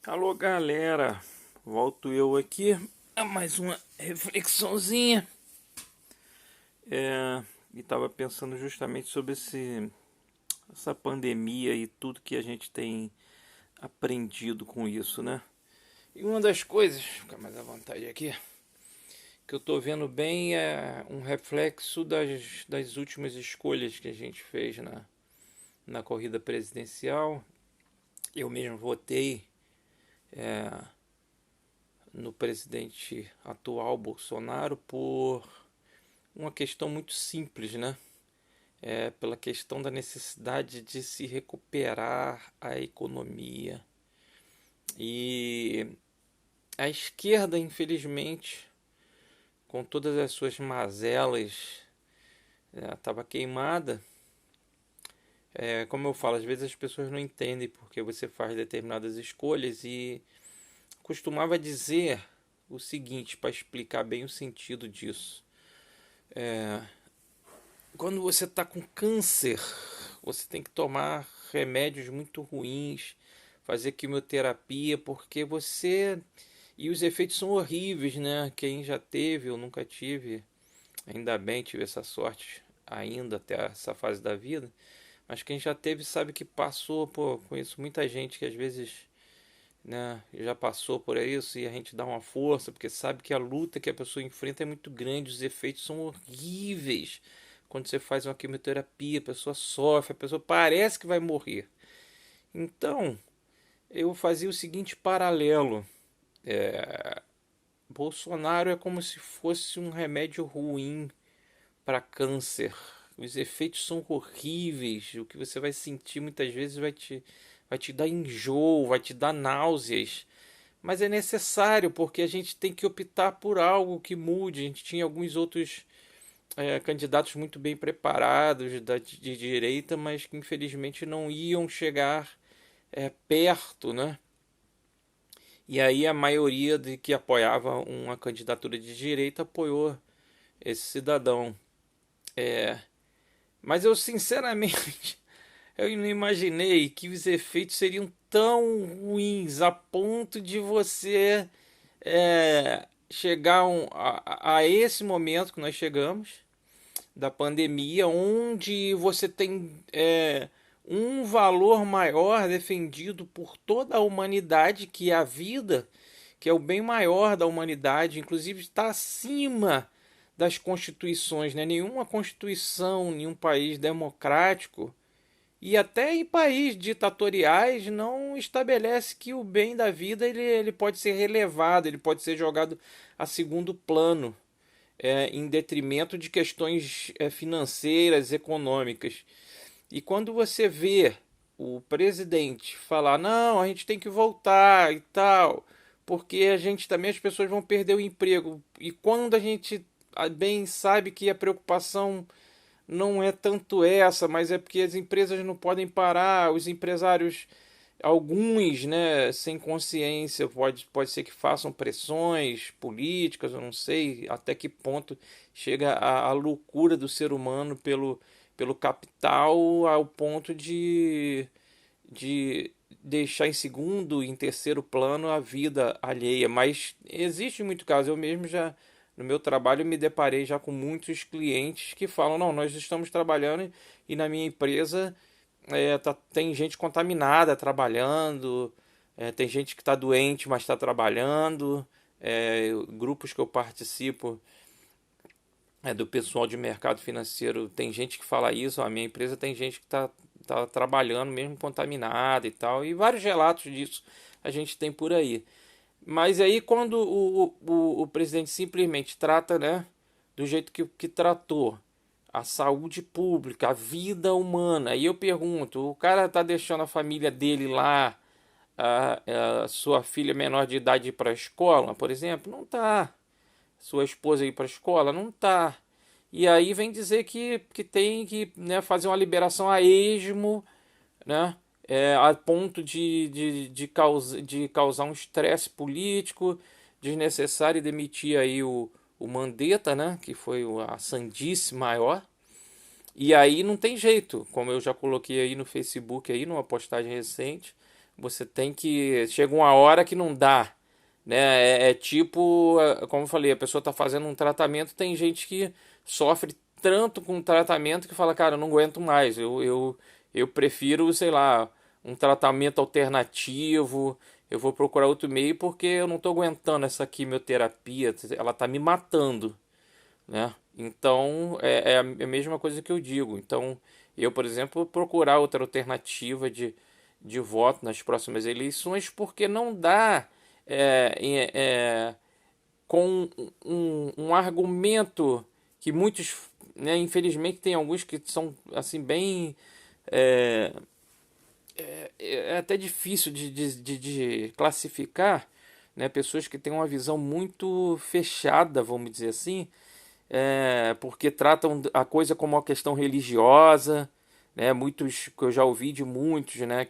Alô, galera, volto eu aqui a mais uma reflexãozinha. E estava pensando justamente sobre essa pandemia e tudo que a gente tem aprendido com isso, né? E uma das coisas, fica mais à vontade aqui, que eu tô vendo bem é um reflexo das últimas escolhas que a gente fez na corrida presidencial. Eu mesmo votei no presidente atual Bolsonaro por uma questão muito simples, né? Pela questão da necessidade de se recuperar a economia. E a esquerda, infelizmente, com todas as suas mazelas, estava queimada. Como eu falo, às vezes as pessoas não entendem porque você faz determinadas escolhas e costumava dizer o seguinte, para explicar bem o sentido disso. Quando você está com câncer, você tem que tomar remédios muito ruins, fazer quimioterapia, porque você. E os efeitos são horríveis, né? Quem já teve, eu nunca tive, ainda bem tive essa sorte ainda até essa fase da vida, mas quem já teve sabe que passou, pô, conheço muita gente que às vezes, né, já passou por isso e a gente dá uma força, porque sabe que a luta que a pessoa enfrenta é muito grande, os efeitos são horríveis. Quando você faz uma quimioterapia, a pessoa sofre, a pessoa parece que vai morrer. Então, eu fazia o seguinte paralelo. Bolsonaro é como se fosse um remédio ruim para câncer. Os efeitos são horríveis. O que você vai sentir muitas vezes vai te dar enjoo, vai te dar náuseas. Mas é necessário porque a gente tem que optar por algo que mude. A gente tinha alguns outros candidatos muito bem preparados de direita, mas que infelizmente não iam chegar perto, né? E aí a maioria de que apoiava uma candidatura de direita apoiou esse cidadão. Mas eu sinceramente eu não imaginei que os efeitos seriam tão ruins a ponto de você chegar a esse momento que nós chegamos da pandemia, onde você tem um valor maior defendido por toda a humanidade, que é a vida, que é o bem maior da humanidade, inclusive está acima das constituições, né? Nenhuma constituição, nenhum país democrático e até em países ditatoriais não estabelece que o bem da vida ele pode ser relevado, ele pode ser jogado a segundo plano em detrimento de questões financeiras, econômicas. E quando você vê o presidente falar, não, a gente tem que voltar e tal, porque a gente também, as pessoas vão perder o emprego. E quando a gente bem sabe que a preocupação não é tanto essa, mas é porque as empresas não podem parar, os empresários, alguns, né, sem consciência, pode ser que façam pressões políticas, eu não sei até que ponto chega a loucura do ser humano pelo capital ao ponto de deixar em segundo e em terceiro plano a vida alheia. Mas existe muito caso, eu mesmo já no meu trabalho me deparei já com muitos clientes que falam, não, nós estamos trabalhando e na minha empresa tem gente contaminada trabalhando, tem gente que está doente, mas está trabalhando. Grupos que eu participo do pessoal de mercado financeiro, tem gente que fala isso, a minha empresa tem gente que tá trabalhando mesmo contaminada e tal, e vários relatos disso a gente tem por aí. Mas aí quando o presidente simplesmente trata, né, do jeito que tratou, a saúde pública, a vida humana. Aí eu pergunto, o cara tá deixando a família dele lá, a sua filha menor de idade ir para a escola, por exemplo? Não tá. Sua esposa ir para a escola? Não tá. E aí vem dizer que tem que, né, fazer uma liberação a esmo, né? A ponto de causar um estresse político desnecessário e demitir aí o Mandetta, né? Que foi a sandice maior. E aí não tem jeito, como eu já coloquei aí no Facebook, aí numa postagem recente, Você tem que. Chega uma hora que não dá, né? É tipo, como eu falei, a pessoa está fazendo um tratamento, tem gente que sofre tanto com o tratamento que fala, cara, eu não aguento mais, eu prefiro, sei lá, um tratamento alternativo, eu vou procurar outro meio porque eu não estou aguentando essa quimioterapia, ela está me matando, né? Então é a mesma coisa que eu digo. Então eu, por exemplo, vou procurar outra alternativa de voto nas próximas eleições porque não dá é, com um argumento que muitos, né, infelizmente tem alguns que são assim bem é, é até difícil de classificar, né, pessoas que têm uma visão muito fechada, vamos dizer assim, porque tratam a coisa como uma questão religiosa, né? Muitos que eu já ouvi de muitos, né,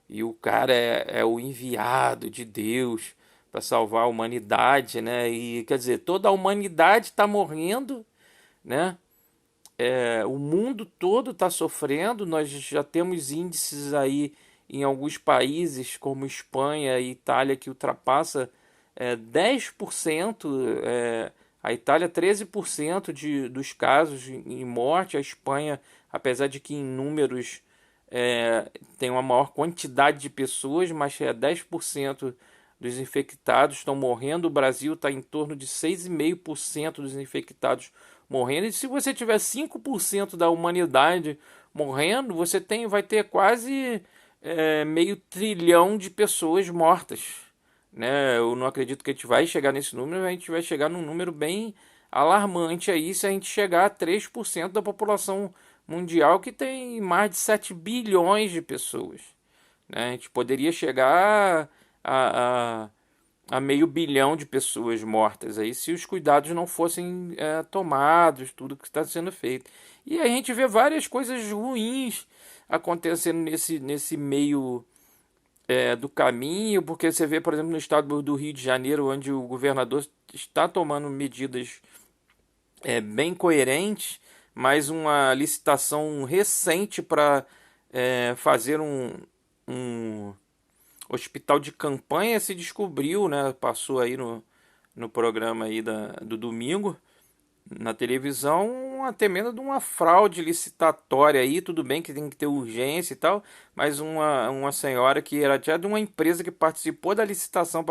e o cara é o enviado de Deus para salvar a humanidade, né? E quer dizer, toda a humanidade está morrendo, né? O mundo todo está sofrendo. Nós já temos índices aí em alguns países, como Espanha e Itália, que ultrapassa 10%, a Itália 13% dos casos em morte, a Espanha, apesar de que em números tem uma maior quantidade de pessoas, mas 10% dos infectados estão morrendo. O Brasil está em torno de 6,5% dos infectados morrendo. E se você tiver 5% da humanidade morrendo, vai ter quase meio trilhão de pessoas mortas, né? Eu não acredito que a gente vai chegar nesse número, a gente vai chegar num número bem alarmante aí se a gente chegar a 3% da população mundial, que tem mais de 7 bilhões de pessoas, né? A gente poderia chegar a meio bilhão de pessoas mortas aí se os cuidados não fossem tomados, tudo que está sendo feito. E a gente vê várias coisas ruins acontecendo nesse meio do caminho, porque você vê, por exemplo, no estado do Rio de Janeiro, onde o governador está tomando medidas bem coerentes, mas uma licitação recente para fazer um hospital de campanha se descobriu, né? Passou aí no programa aí do domingo na televisão, uma tremenda de uma fraude licitatória aí. Tudo bem que tem que ter urgência e tal, mas uma senhora que era já de uma empresa que participou da licitação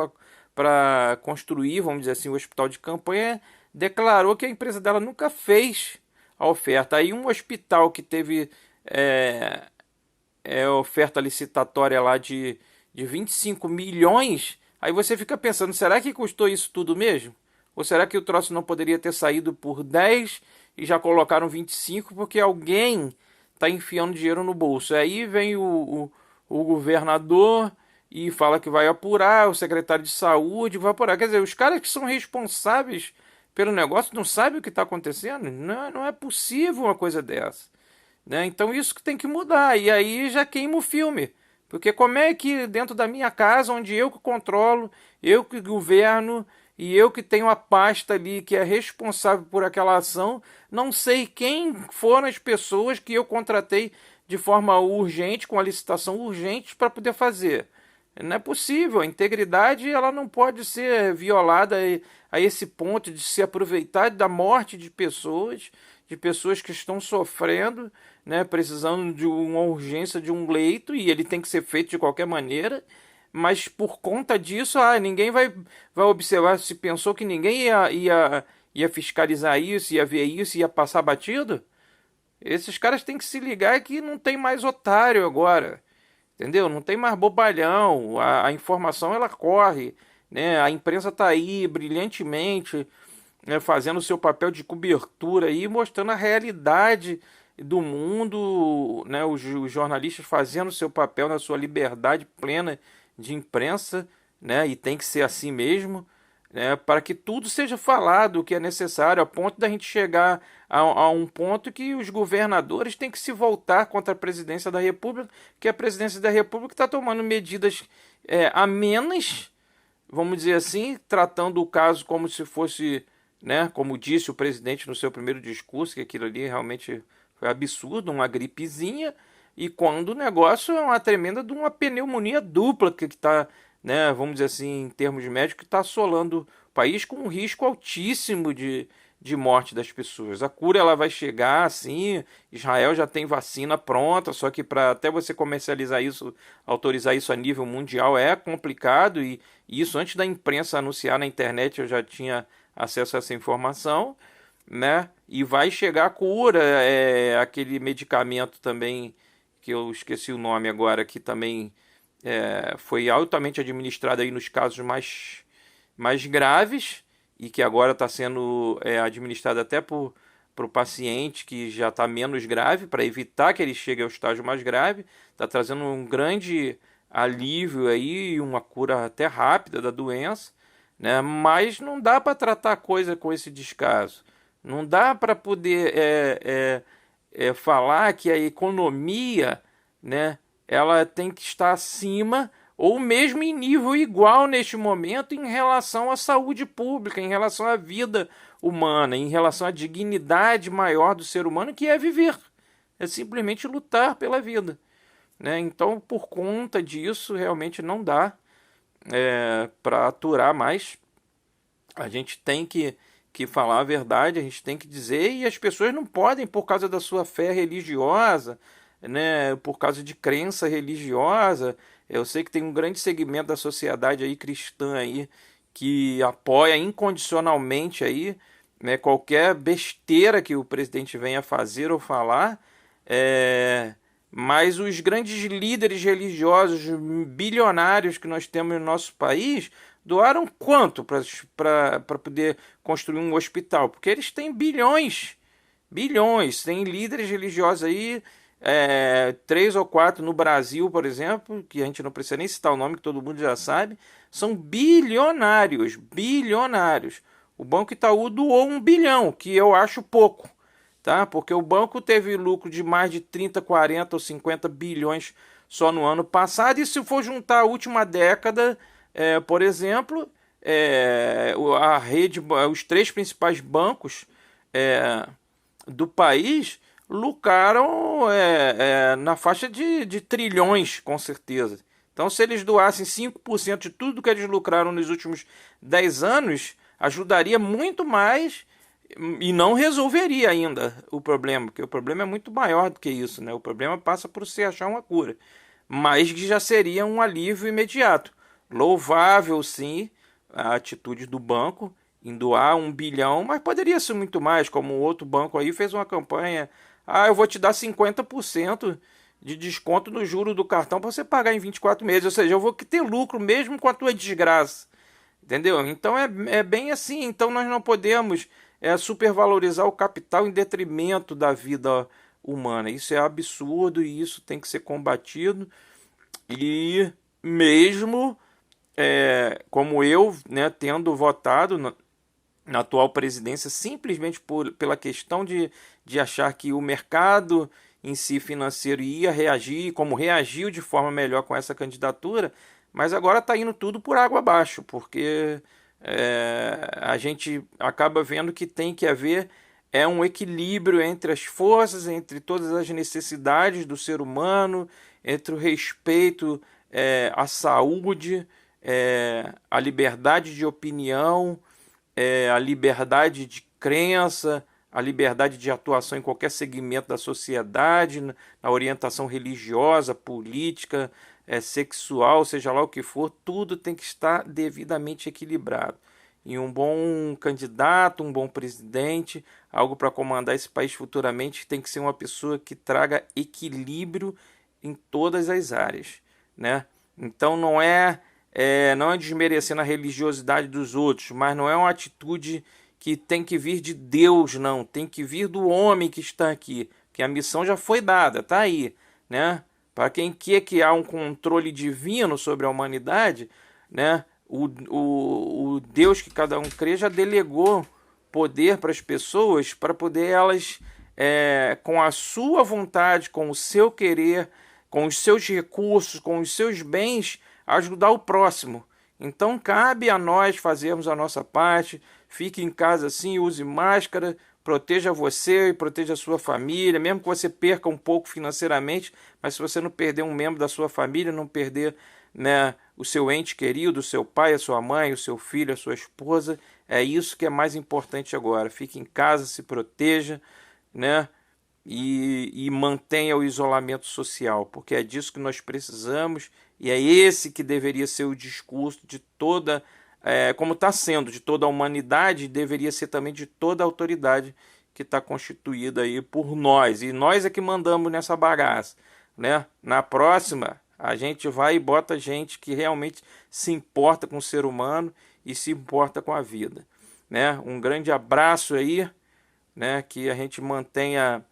para construir, vamos dizer assim, o hospital de campanha, declarou que a empresa dela nunca fez a oferta. Aí um hospital que teve é, oferta licitatória lá de 25 milhões, aí você fica pensando, será que custou isso tudo mesmo? Ou será que o troço não poderia ter saído por 10 e já colocaram 25 porque alguém está enfiando dinheiro no bolso? Aí vem o governador e fala que vai apurar, o secretário de saúde vai apurar. Quer dizer, os caras que são responsáveis pelo negócio não sabem o que está acontecendo? Não é possível uma coisa dessa, né? Então isso que tem que mudar. E aí já queima o filme. Porque como é que dentro da minha casa, onde eu que controlo, eu que governo e eu que tenho a pasta ali que é responsável por aquela ação, não sei quem foram as pessoas que eu contratei de forma urgente, com a licitação urgente para poder fazer? Não é possível. A integridade ela não pode ser violada a esse ponto de se aproveitar da morte de pessoas que estão sofrendo, né, precisando de uma urgência de um leito, e ele tem que ser feito de qualquer maneira. Mas por conta disso, ninguém vai observar. Se pensou que ninguém ia fiscalizar isso, ia ver isso, ia passar batido. Esses caras têm que se ligar que não tem mais otário agora. Entendeu? Não tem mais bobalhão, a informação ela corre, né? A imprensa está aí brilhantemente, né, fazendo o seu papel de cobertura aí, mostrando a realidade do mundo, né? Os jornalistas fazendo o seu papel na sua liberdade plena de imprensa, né? E tem que ser assim mesmo, né? Para que tudo seja falado o que é necessário, a ponto da gente chegar a um ponto que os governadores têm que se voltar contra a presidência da República, que a presidência da República está tomando medidas amenas, vamos dizer assim, tratando o caso como se fosse, né, como disse o presidente no seu primeiro discurso, que aquilo ali realmente foi absurdo, uma gripezinha, e quando o negócio é uma tremenda de uma pneumonia dupla que está, né, vamos dizer assim, em termos médicos, que está assolando o país com um risco altíssimo de morte das pessoas. A cura ela vai chegar, assim, Israel já tem vacina pronta, só que para até você comercializar isso, autorizar isso a nível mundial é complicado, e isso antes da imprensa anunciar na internet eu já tinha acesso a essa informação, né? E vai chegar a cura, aquele medicamento também, que eu esqueci o nome agora, que também foi altamente administrado aí nos casos mais graves, e que agora está sendo administrado até para o paciente que já está menos grave, para evitar que ele chegue ao estágio mais grave. Está trazendo um grande alívio aí, uma cura até rápida da doença, né? Mas não dá para tratar a coisa com esse descaso. Não dá para poder falar que a economia, né, ela tem que estar acima ou mesmo em nível igual neste momento em relação à saúde pública, em relação à vida humana, em relação à dignidade maior do ser humano, que é viver, é simplesmente lutar pela vida, né? Então, por conta disso, realmente não dá para aturar mais. A gente tem que falar a verdade, a gente tem que dizer, e as pessoas não podem, por causa da sua fé religiosa, né, por causa de crença religiosa. Eu sei que tem um grande segmento da sociedade aí cristã aí que apoia incondicionalmente aí, né, qualquer besteira que o presidente venha fazer ou falar, mas os grandes líderes religiosos bilionários que nós temos no nosso país doaram quanto para poder construir um hospital? Porque eles têm bilhões, bilhões. Tem líderes religiosos aí, três ou quatro no Brasil, por exemplo, que a gente não precisa nem citar o nome, que todo mundo já sabe, são bilionários, bilionários. O Banco Itaú doou 1 bilhão, que eu acho pouco, tá? Porque o banco teve lucro de mais de 30, 40 ou 50 bilhões só no ano passado, e se for juntar a última década, por exemplo, a rede, os três principais bancos do país lucraram na faixa de trilhões, com certeza. Então, se eles doassem 5% de tudo que eles lucraram nos últimos 10 anos, ajudaria muito mais e não resolveria ainda o problema, porque o problema é muito maior do que isso, né? O problema passa por se achar uma cura, mas que já seria um alívio imediato. Louvável, sim, a atitude do banco em doar 1 bilhão, mas poderia ser muito mais, como o outro banco aí fez uma campanha. Ah, eu vou te dar 50% de desconto no juro do cartão para você pagar em 24 meses. Ou seja, eu vou ter lucro mesmo com a tua desgraça. Entendeu? Então é bem assim. Então nós não podemos supervalorizar o capital em detrimento da vida humana. Isso é absurdo e isso tem que ser combatido. E mesmo como eu, né, tendo votado na atual presidência simplesmente pela questão de achar que o mercado em si financeiro ia reagir, como reagiu de forma melhor com essa candidatura, mas agora está indo tudo por água abaixo, porque a gente acaba vendo que tem que haver um equilíbrio entre as forças, entre todas as necessidades do ser humano, entre o respeito à saúde, a liberdade de opinião, a liberdade de crença, a liberdade de atuação em qualquer segmento da sociedade, na orientação religiosa, política, sexual, seja lá o que for, tudo tem que estar devidamente equilibrado. E um bom candidato, um bom presidente, algo para comandar esse país futuramente, tem que ser uma pessoa que traga equilíbrio em todas as áreas, né? Então não é desmerecendo a religiosidade dos outros, mas não é uma atitude que tem que vir de Deus, não. Tem que vir do homem que está aqui, que a missão já foi dada, tá aí, né? Para quem quer que há um controle divino sobre a humanidade, né? O Deus que cada um crê já delegou poder para as pessoas, para poder elas, com a sua vontade, com o seu querer, com os seus recursos, com os seus bens, ajudar o próximo. Então cabe a nós fazermos a nossa parte. Fique em casa sim, use máscara, proteja você e proteja a sua família, mesmo que você perca um pouco financeiramente, mas se você não perder um membro da sua família, não perder, né, o seu ente querido, o seu pai, a sua mãe, o seu filho, a sua esposa, é isso que é mais importante agora. Fique em casa, se proteja, né? E mantenha o isolamento social, porque é disso que nós precisamos e é esse que deveria ser o discurso de toda, como está sendo, de toda a humanidade, deveria ser também de toda a autoridade que está constituída aí por nós, e nós é que mandamos nessa bagaça, né? Na próxima, a gente vai e bota gente que realmente se importa com o ser humano e se importa com a vida, né? Um grande abraço aí, né? Que a gente mantenha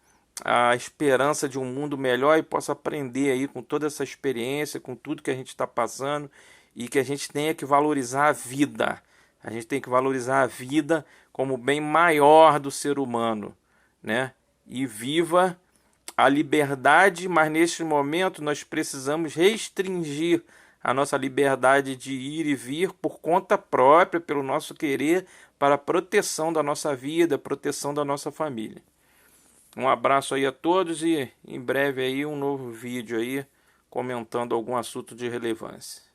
a esperança de um mundo melhor e possa aprender aí com toda essa experiência, com tudo que a gente está passando, e que a gente tenha que valorizar a vida. A gente tem que valorizar a vida como o bem maior do ser humano, né? E viva a liberdade, mas neste momento nós precisamos restringir a nossa liberdade de ir e vir por conta própria, pelo nosso querer, para a proteção da nossa vida, proteção da nossa família. Um abraço aí a todos e em breve aí um novo vídeo aí comentando algum assunto de relevância.